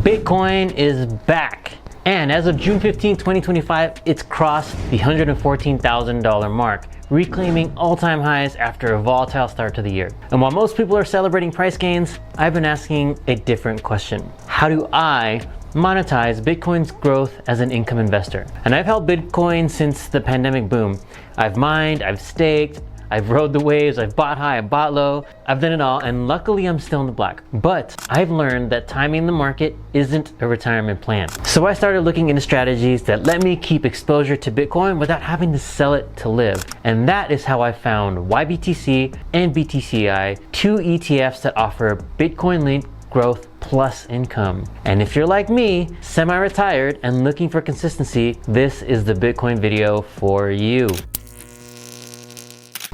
Bitcoin is back. And as of June 15, 2025, it's crossed the $114,000 mark, reclaiming all-time highs after a volatile start to the year. And while most people are celebrating price gains, I've been asking a different question. How do I monetize Bitcoin's growth as an income investor? And I've held Bitcoin since the pandemic boom. I've mined, I've staked, I've rode the waves, I've bought high, I've bought low, I've done it all, and luckily I'm still in the black. But I've learned that timing the market isn't a retirement plan. So I started looking into strategies that let me keep exposure to Bitcoin without having to sell it to live. And that is how I found YBTC and BTCI, two ETFs that offer Bitcoin-linked growth plus income. And if you're like me, semi-retired and looking for consistency, this is the Bitcoin video for you.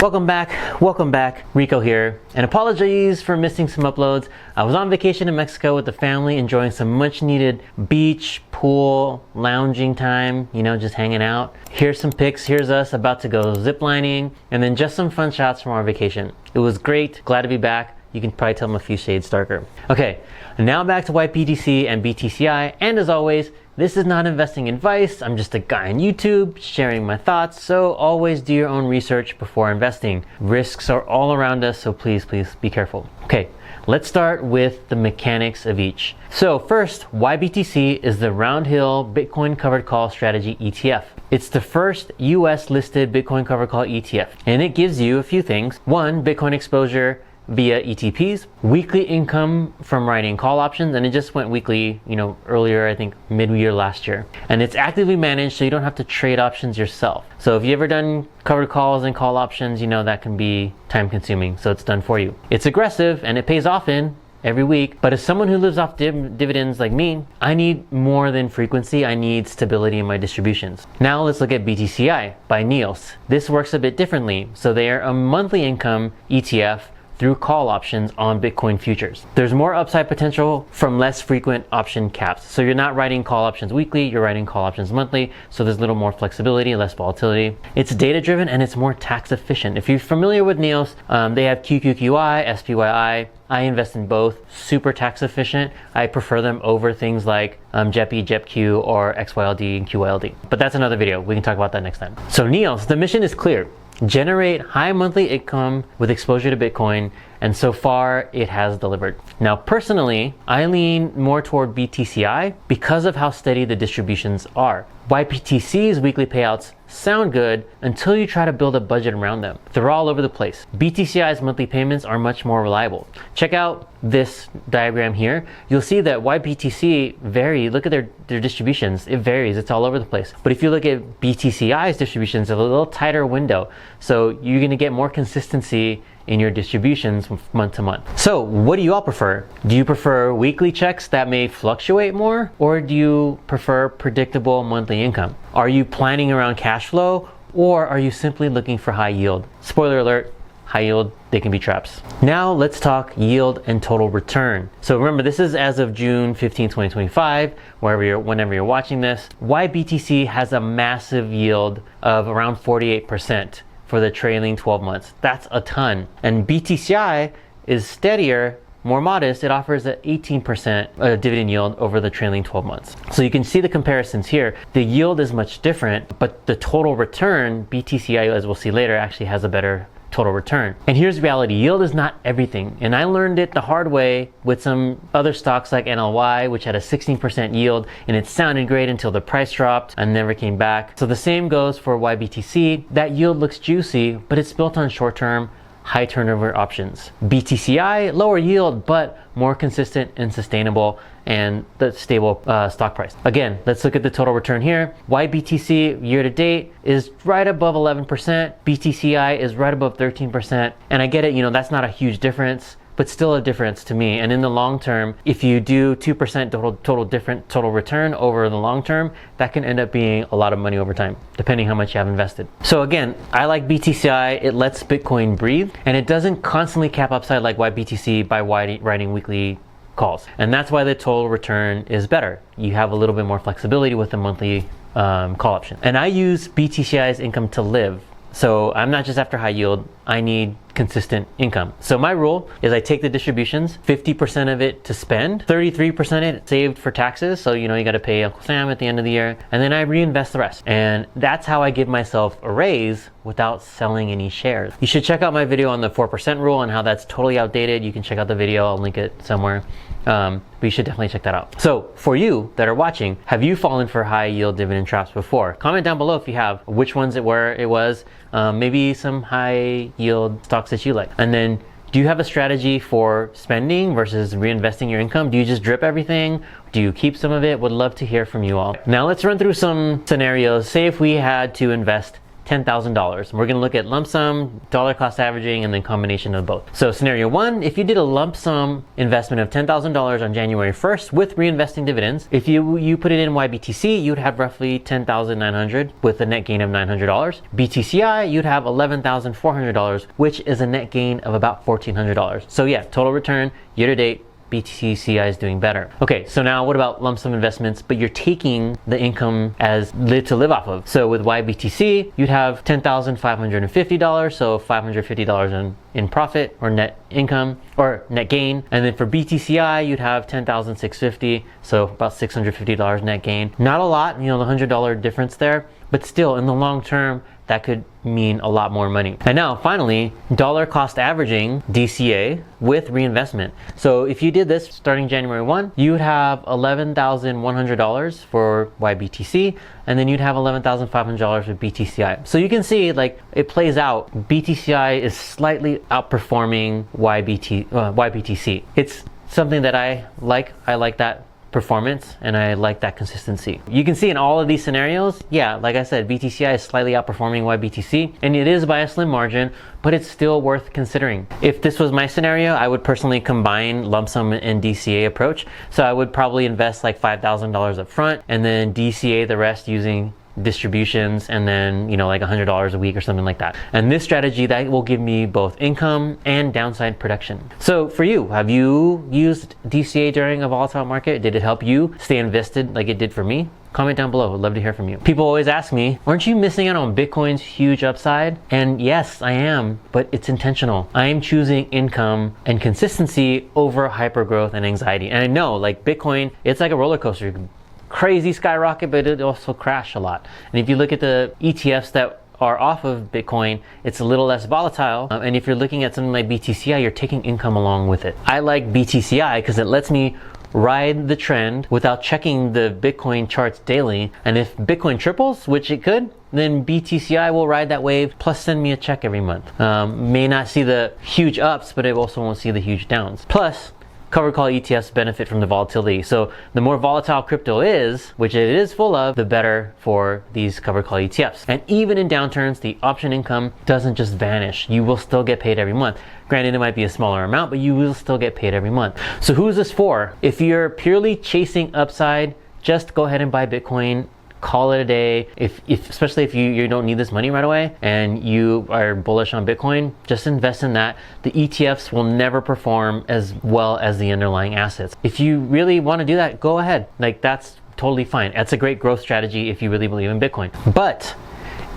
Welcome back, Rico here, and apologies for missing some uploads. I was on vacation in Mexico with the family, enjoying some much needed beach, pool, lounging time, just hanging out. Here's some pics, here's us about to go ziplining, and then just some fun shots from our vacation. It was great, glad to be back. You can probably tell I'm a few shades darker. Okay, now back to YBTC and BTCI, and as always, this is not investing advice. I'm just a guy on YouTube sharing my thoughts, so always do your own research before investing. Risks are all around us, so please be careful. Okay, let's start with the mechanics of each. So first, YBTC is the Round Hill Bitcoin Covered Call Strategy ETF. It's the first US listed Bitcoin Covered Call ETF, and it gives you a few things. One, Bitcoin exposure via ETPs, weekly income from writing call options, and it just went weekly, earlier, I think mid-year last year. And it's actively managed, so you don't have to trade options yourself. So if you've ever done covered calls and call options, that can be time consuming, so it's done for you. It's aggressive and it pays often every week, but as someone who lives off dividends like me, I need more than frequency, I need stability in my distributions. Now let's look at BTCI by Niels. This works a bit differently. So they are a monthly income ETF through call options on Bitcoin futures. There's more upside potential from less frequent option caps. So you're not writing call options weekly, you're writing call options monthly, so there's a little more flexibility, less volatility. It's data driven and it's more tax efficient. If you're familiar with Niels, they have QQQI, SPYI. I invest in both, super tax efficient. I prefer them over things like JEPI, JEPQ, or XYLD and QYLD. But that's another video, we can talk about that next time. So Niels, the mission is clear. Generate high monthly income with exposure to Bitcoin, and so far it has delivered. Now personally, I lean more toward BTCI because of how steady the distributions are. YBTC's weekly payouts sound good until you try to build a budget around them. They're all over the place. BTCI's monthly payments are much more reliable. Check out this diagram here. You'll see that YBTC vary. Look at their distributions. It varies. It's all over the place. But if you look at BTCI's distributions, a little tighter window. So you're going to get more consistency in your distributions from month to month. So what do you all prefer? Do you prefer weekly checks that may fluctuate more, or do you prefer predictable monthly income? Are you planning around cash flow, or are you simply looking for high yield? Spoiler alert, high yield, they can be traps. Now let's talk yield and total return. So remember, this is as of June 15, 2025, whenever you're watching this. YBTC has a massive yield of around 48% for the trailing 12 months. That's a ton. And BTCI is steadier, more modest. It offers an 18% dividend yield over the trailing 12 months. So you can see the comparisons here. The yield is much different, but the total return, BTCI, as we'll see later, actually has a better total return. And here's the reality, yield is not everything. And I learned it the hard way with some other stocks like NLY, which had a 16% yield, and it sounded great until the price dropped and never came back. So the same goes for YBTC. That yield looks juicy, but it's built on short-term, high turnover options. BTCI, lower yield, but more consistent and sustainable, and the stable stock price. Again, let's look at the total return here. YBTC year to date is right above 11%. BTCI is right above 13%. And I get it, that's not a huge difference, but still a difference to me. And in the long term, if you do 2% total return over the long term, that can end up being a lot of money over time, depending how much you have invested. So again, I like BTCI. It lets Bitcoin breathe, and it doesn't constantly cap upside like YBTC by writing weekly calls. And that's why the total return is better. You have a little bit more flexibility with the monthly call option. And I use BTCI's income to live. So I'm not just after high yield. I need consistent income. So my rule is I take the distributions, 50% of it to spend, 33% it saved for taxes. So, you got to pay Uncle Sam at the end of the year, and then I reinvest the rest. And that's how I give myself a raise without selling any shares. You should check out my video on the 4% rule and how that's totally outdated. You can check out the video. I'll link it somewhere. But you should definitely check that out. So for you that are watching, have you fallen for high yield dividend traps before? Comment down below if you have, which ones it was, maybe some high yield stocks that you like. And then, do you have a strategy for spending versus reinvesting your income? Do you just drip everything? Do you keep some of it? Would love to hear from you all. Now let's run through some scenarios. Say if we had to invest $10,000. We're going to look at lump sum, dollar cost averaging, and then combination of both. So scenario one, if you did a lump sum investment of $10,000 on January 1st with reinvesting dividends, if you put it in YBTC, you'd have roughly $10,900 with a net gain of $900. BTCI, you'd have $11,400, which is a net gain of about $1,400. So yeah, total return year to date, BTCI is doing better. Okay, so now what about lump sum investments, but you're taking the income to live off of? So with YBTC, you'd have $10,550, so $550 in profit or net income or net gain. And then for BTCI, you'd have $10,650, so about $650 net gain. Not a lot, the $100 difference there, but still in the long term, that could mean a lot more money. And now finally, dollar cost averaging DCA with reinvestment. So if you did this starting January 1, you'd have $11,100 for YBTC, and then you'd have $11,500 with BTCI. So you can see it plays out. BTCI is slightly outperforming YBTC. It's something that I like. I like that performance, and I like that consistency. You can see in all of these scenarios, yeah, like I said, BTCI is slightly outperforming YBTC, and it is by a slim margin, but it's still worth considering. If this was my scenario, I would personally combine lump sum and DCA approach. So I would probably invest like $5,000 up front and then DCA the rest using distributions, and then like $100 a week or something like that. And this strategy, that will give me both income and downside protection. So for you, have you used DCA during a volatile market? Did it help you stay invested like it did for me? Comment down below. I'd love to hear from you. People always ask me, aren't you missing out on Bitcoin's huge upside? And yes, I am, but it's intentional. I am choosing income and consistency over hypergrowth and anxiety. And I know Bitcoin, it's like a roller coaster. Crazy skyrocket, but it also crash a lot. And if you look at the ETFs that are off of Bitcoin, it's a little less volatile. And if you're looking at something like BTCI, you're taking income along with it. I like BTCI because it lets me ride the trend without checking the Bitcoin charts daily. And if Bitcoin triples, which it could, then BTCI will ride that wave plus send me a check every month. May not see the huge ups, but it also won't see the huge downs. Plus, covered call ETFs benefit from the volatility. So the more volatile crypto is, which it is full of, the better for these covered call ETFs. And even in downturns, the option income doesn't just vanish. You will still get paid every month. Granted, it might be a smaller amount, but you will still get paid every month. So who's this for? If you're purely chasing upside, just go ahead and buy Bitcoin. Call it a day. Especially if you don't need this money right away and you are bullish on Bitcoin, just invest in that. The ETFs will never perform as well as the underlying assets. If you really want to do that, go ahead. That's totally fine. That's a great growth strategy if you really believe in Bitcoin. But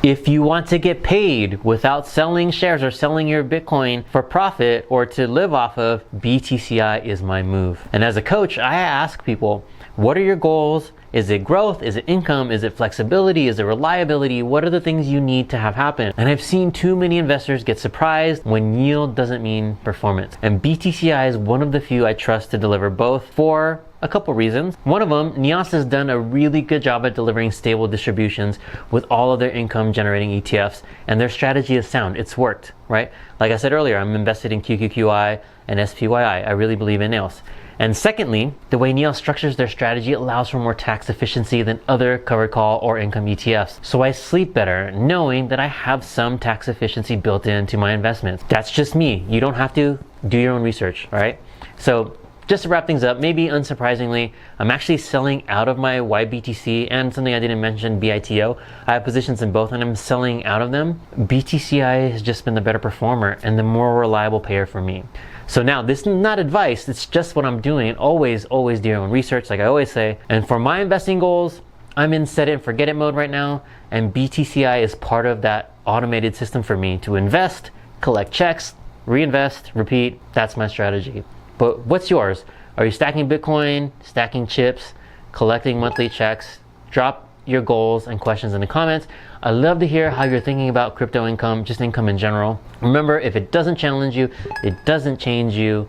if you want to get paid without selling shares or selling your Bitcoin for profit or to live off of, BTCI is my move. And as a coach, I ask people, what are your goals? Is it growth? Is it income? Is it flexibility? Is it reliability? What are the things you need to have happen? And I've seen too many investors get surprised when yield doesn't mean performance. And BTCI is one of the few I trust to deliver both for a couple reasons. One of them, Neos has done a really good job at delivering stable distributions with all of their income generating ETFs, and their strategy is sound. It's worked, right? Like I said earlier, I'm invested in QQQI and SPYI. I really believe in Neos. And secondly, the way Neos structures their strategy allows for more tax efficiency than other covered call or income ETFs. So I sleep better knowing that I have some tax efficiency built into my investments. That's just me. You don't have to do your own research, all right? So just to wrap things up, maybe unsurprisingly, I'm actually selling out of my YBTC and something I didn't mention, BITO. I have positions in both and I'm selling out of them. BTCI has just been the better performer and the more reliable payer for me. So now this is not advice, it's just what I'm doing. Always do your own research, like I always say. And for my investing goals, I'm in set it and forget it mode right now. And BTCI is part of that automated system for me to invest, collect checks, reinvest, repeat. That's my strategy. But what's yours? Are you stacking Bitcoin, stacking chips, collecting monthly checks? Drop your goals and questions in the comments. I love to hear how you're thinking about crypto income, just income in general. Remember, if it doesn't challenge you, it doesn't change you.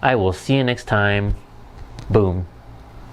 I will see you next time. Boom.